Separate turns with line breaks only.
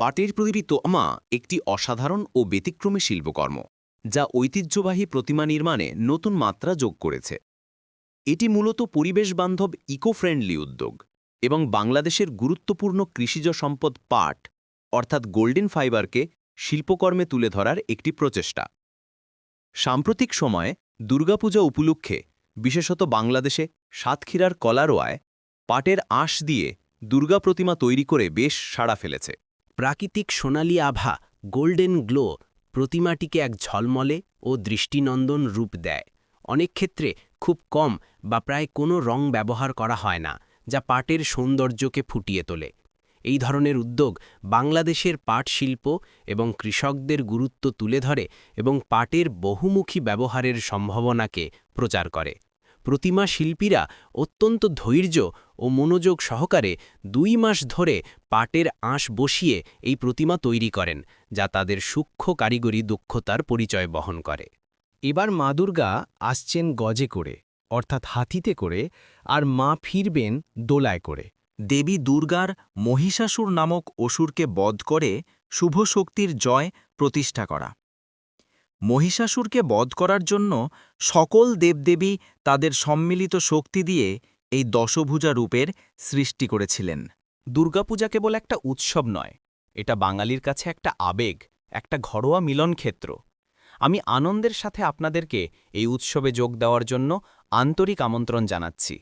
পাটের তৈরি তোমা একটি অসাধারণ ও ব্যতিক্রমী শিল্পকর্ম যা ঐতিহ্যবাহী প্রতিমা নির্মাণে নতুন মাত্রা যোগ করেছে। এটি মূলত পরিবেশবান্ধব ইকো ফ্রেন্ডলি উদ্যোগ এবং বাংলাদেশের গুরুত্বপূর্ণ কৃষিজ সম্পদ পাট অর্থাৎ গোল্ডেন ফাইবারকে শিল্পকর্মে তুলে ধরার একটি প্রচেষ্টা। সাম্প্রতিক সময়ে দুর্গাপূজা উপলক্ষে বিশেষত বাংলাদেশে সাতক্ষীরার কলারোয়ায় পাটের আঁশ দিয়ে দুর্গা প্রতিমা তৈরি করে বেশ সাড়া ফেলেছে।
প্রাকৃতিক সোনালি আভা গোল্ডেন গ্লো প্রতিমাটিকে এক ঝলমলে ও দৃষ্টিনন্দন রূপ দেয়। অনেক ক্ষেত্রে খুব কম বা প্রায় কোনো রং ব্যবহার করা হয় না, যা পাটের সৌন্দর্যকে ফুটিয়ে তোলে। এই ধরনের উদ্যোগ বাংলাদেশের পাট শিল্প এবং কৃষকদের গুরুত্ব তুলে ধরে এবং পাটের বহুমুখী ব্যবহারের সম্ভাবনাকে প্রচার করে। প্রতিমা শিল্পীরা অত্যন্ত ধৈর্য ও মনোযোগ সহকারে ২ মাস ধরে পাটের আঁশ বসিয়ে এই প্রতিমা তৈরি করেন, যা তাদের সূক্ষ্ম কারিগরি দক্ষতার পরিচয় বহন করে।
এবার মা দুর্গা আসছেন গজে করে, অর্থাৎ হাতিতে করে, আর মা ফিরবেন দোলায় করে।
দেবী দুর্গার মহিষাসুর নামক অসুরকে বধ করে শুভ শক্তির জয় প্রতিষ্ঠা করা। মহিষাসুরকে বধ করার জন্য সকল দেবদেবী তাদের সম্মিলিত শক্তি দিয়ে এই দশভুজা রূপের সৃষ্টি করেছিলেন।
দুর্গাপূজা কেবল একটা উৎসব নয়, এটা বাঙালির কাছে একটা আবেগ, একটা ঘরোয়া মিলনক্ষেত্র। আমি আনন্দের সাথে আপনাদেরকে এই উৎসবে যোগ দেওয়ার জন্য আন্তরিক আমন্ত্রণ জানাচ্ছি।